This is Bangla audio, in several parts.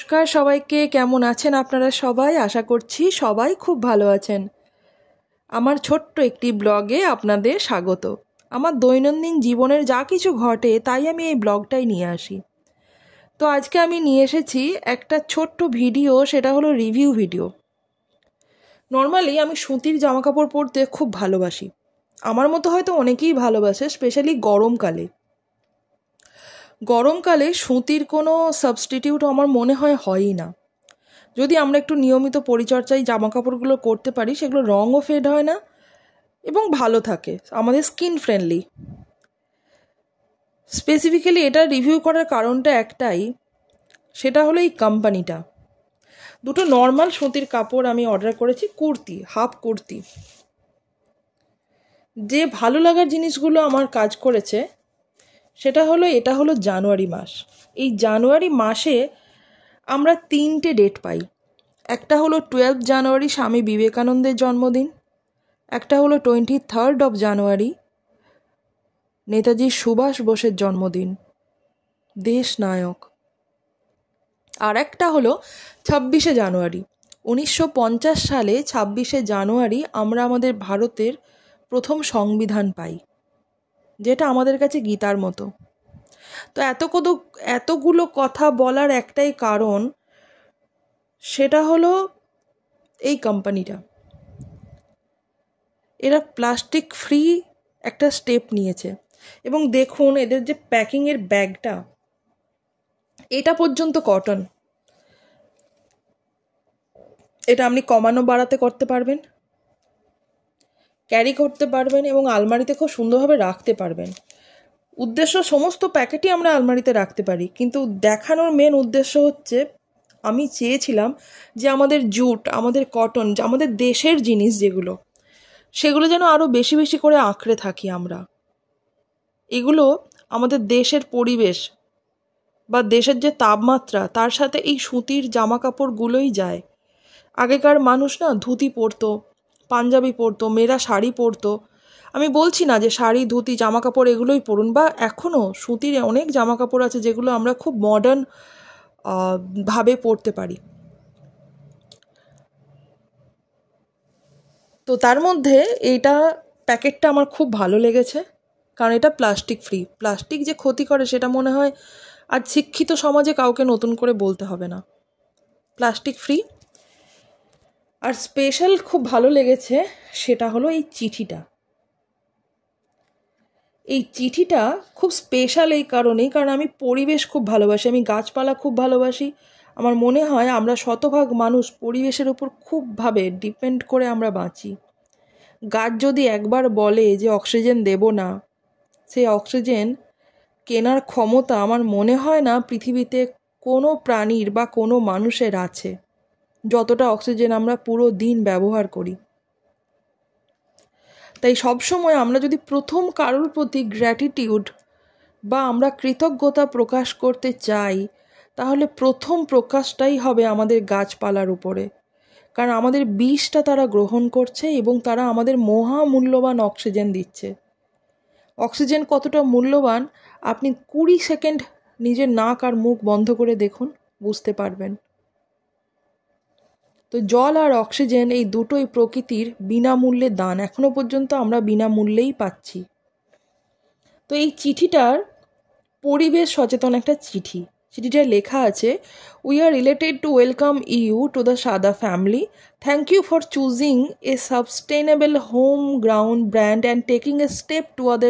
নমস্কার সবাইকে, কেমন আছেন আপনারা সবাই? আশা করছি সবাই খুব ভালো আছেন। আমার ছোট্ট একটি ব্লগে আপনাদের স্বাগত। আমার দৈনন্দিন জীবনের যা কিছু ঘটে তাই আমি এই ব্লগটাই নিয়ে আসি। তো আজকে আমি নিয়ে এসেছি একটা ছোট্ট ভিডিও, সেটা হলো রিভিউ ভিডিও। নর্মালি আমি সুতির জামাকাপড় পরতে খুব ভালোবাসি। আমার মতো হয়তো অনেকেই ভালোবাসে, স্পেশালি গরমকালে সুতির কোনো সাবস্টিটিউট আমার মনে হয়ই না। যদি আমরা একটু নিয়মিত পরিচর্যায় জামাকাপড়গুলো করতে পারি, সেগুলো রঙও ফেড হয় না এবং ভালো থাকে, আমাদের স্কিন ফ্রেন্ডলি। স্পেসিফিক্যালি এটা রিভিউ করার কারণটা একটাই, সেটা হলো এই কোম্পানিটা। দুটো নর্মাল সুতির কাপড় আমি অর্ডার করেছি, কুর্তি, হাফ কুর্তি। যে ভালো লাগার জিনিসগুলো আমার কাজ করেছে সেটা হলো, এটা হলো জানুয়ারি মাস। এই জানুয়ারি মাসে আমরা 3টে ডেট পাই। একটা হলো 12 জানুয়ারি, স্বামী বিবেকানন্দের জন্মদিন। একটা হলো 23rd of জানুয়ারি, নেতাজি সুভাষ বোসের জন্মদিন, দেশ নায়ক। আর একটা হলো 26শে জানুয়ারি। 1950 সালে 26শে জানুয়ারি আমরা আমাদের ভারতের প্রথম সংবিধান পাই, যেটা আমাদের কাছে গীতার মতো। তো এতগুলো কথা বলার একটাই কারণ, সেটা হলো এই কোম্পানিটা। এরা প্লাস্টিক ফ্রি একটা স্টেপ নিয়েছে। এবং দেখুন এদের যে প্যাকিংয়ের ব্যাগটা, এটা পর্যন্ত কটন। এটা আপনি কমানো বাড়াতে করতে পারবেন, ক্যারি করতে পারবেন এবং আলমারিতে খুব সুন্দরভাবে রাখতে পারবেন। উদ্দেশ্য, সমস্ত প্যাকেটই আমরা আলমারিতে রাখতে পারি, কিন্তু দেখানোর মেন উদ্দেশ্য হচ্ছে, আমি চেয়েছিলাম যে আমাদের জুট, আমাদের কটন, আমাদের দেশের জিনিস সেগুলো যেন আরও বেশি বেশি করে আঁকড়ে থাকি আমরা। এগুলো আমাদের দেশের পরিবেশ বা দেশের যে তাপমাত্রা, তার সাথে এই সুতির জামা কাপড়গুলোই যায়। আগেকার মানুষ না ধুতি পরতো, পাঞ্জাবি পরতো, মেয়েরা শাড়ি পরতো। আমি বলছি না যে শাড়ি, ধুতি, জামা কাপড় এগুলোই পরুন, বা এখনও সুতির অনেক জামা কাপড় আছে যেগুলো আমরা খুব মডার্ন ভাবে পরতে পারি। তো তার মধ্যে এইটা প্যাকেটটা আমার খুব ভালো লেগেছে, কারণ এটা প্লাস্টিক ফ্রি। প্লাস্টিক যে ক্ষতি করে সেটা মনে হয় আর শিক্ষিত সমাজে কাউকে নতুন করে বলতে হবে না। Plastic free. আর স্পেশাল খুব ভালো লেগেছে সেটা হলো এই চিঠিটা। এই চিঠিটা খুব স্পেশাল এই কারণেই, কারণ আমি পরিবেশ খুব ভালোবাসি, আমি গাছপালা খুব ভালোবাসি। আমার মনে হয় আমরা শতভাগ মানুষ পরিবেশের উপর খুবভাবে ডিপেন্ড করে আমরা বাঁচি। গাছ যদি একবার বলে যে অক্সিজেন দেব না, সেই অক্সিজেন কেনার ক্ষমতা আমার মনে হয় না পৃথিবীতে কোনো প্রাণীর বা কোনো মানুষের আছে, যতটা অক্সিজেন আমরা পুরো দিন ব্যবহার করি। তাই সবসময় আমরা যদি প্রথম কারোর প্রতি গ্র্যাটিটিউড বা আমরা কৃতজ্ঞতা প্রকাশ করতে চাই, তাহলে প্রথম প্রকাশটাই হবে আমাদের গাছপালার উপরে। কারণ আমাদের বিষটা তারা গ্রহণ করছে এবং তারা আমাদের মহামূল্যবান অক্সিজেন দিচ্ছে। অক্সিজেন কতটা মূল্যবান আপনি 20 সেকেন্ড নিজের নাক আর মুখ বন্ধ করে দেখুন, বুঝতে পারবেন। তো জল আর অক্সিজেন এই দুটোই প্রকৃতির বিনামূল্যে দান, এখনো পর্যন্ত আমরা বিনামূল্যেই পাচ্ছি। তো এই চিঠিটার পরিবেশ সচেতন একটা চিঠি। চিঠিটায় লেখা আছে, we are related to welcome you to the Sada family. Thank you for choosing a sustainable home ground brand and taking a step toward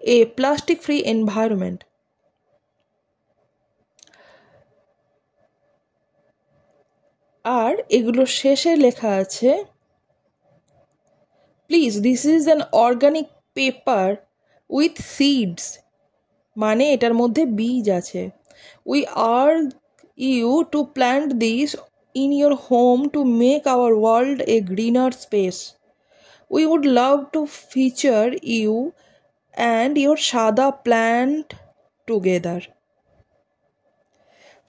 a plastic free environment. আর এগুলো শেষে লেখা আছে, please this is an organic paper with seeds, মানে এটার মধ্যে বীজ আছে। We urge you to plant this in your home to make our world a greener space. We would love two feature you and your সাদা প্ল্যান্ট টুগেদার।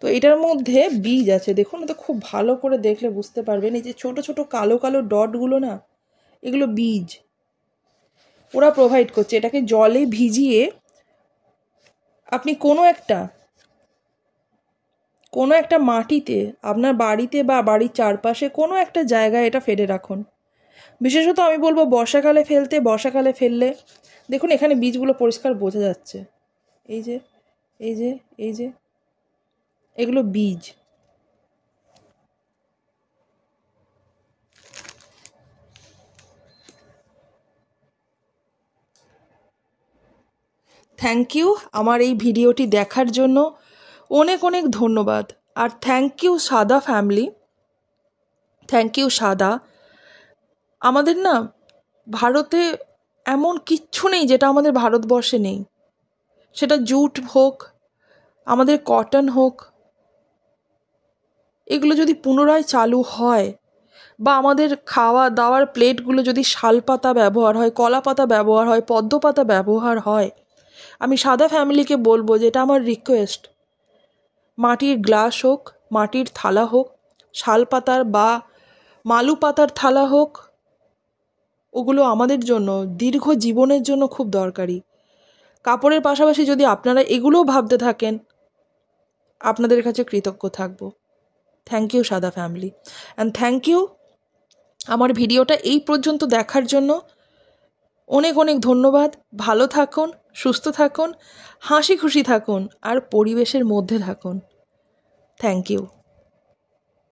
তো এটার মধ্যে বীজ আছে, দেখুন তো খুব ভালো করে দেখলে বুঝতে পারবেন। এই যে ছোট ছোট কালো কালো ডটগুলো না, এগুলো বীজ ওরা প্রোভাইড করছে। এটাকে জলে ভিজিয়ে আপনি কোনো একটা কোনো একটা মাটিতে, আপনার বাড়িতে বা বাড়ির চারপাশে কোনো একটা জায়গায় এটা ফেলে রাখুন। বিশেষত আমি বলবো বর্ষাকালে ফেলতে। বর্ষাকালে ফেললে দেখুন এখানে বীজগুলো পরিষ্কার বোঝা যাচ্ছে, এই যে এই যে এই যে এগুলো বীজ। থ্যাংক ইউ আমার এই ভিডিওটি দেখার জন্য, অনেক অনেক ধন্যবাদ। আর থ্যাংক ইউ সাদা ফ্যামিলি, থ্যাংক ইউ সাদা। আমাদের না ভারতে এমন কিচ্ছু নেই যেটা আমাদের ভারতবর্ষে নেই, সেটা জুট হোক, আমাদের কটন হোক, এগুলো যদি পুনরায় চালু হয়, বা আমাদের খাওয়া দাওয়ার প্লেটগুলো যদি শাল পাতা ব্যবহার হয়, কলা পাতা ব্যবহার হয়, পদ্ম পাতা ব্যবহার হয়, আমি সাদা ফ্যামিলিকে বলবো যে এটা আমার রিকোয়েস্ট, মাটির গ্লাস হোক, মাটির থালা হোক, শাল পাতার বা মালু পাতার থালা হোক, ওগুলো আমাদের জন্য দীর্ঘ জীবনের জন্য খুব দরকারি। কাপড়ের পাশাপাশি যদি আপনারা এগুলোও ভাবতে থাকেন, আপনাদের কাছে কৃতজ্ঞ থাকবো। থ্যাংক ইউ সাদা ফ্যামিলি, অ্যান্ড থ্যাংক ইউ আমার ভিডিওটা এই পর্যন্ত দেখার জন্য। অনেক অনেক ধন্যবাদ। ভালো থাকুন, সুস্থ থাকুন, হাসি খুশি থাকুন, আর পরিবেশের মধ্যে থাকুন। Thank you.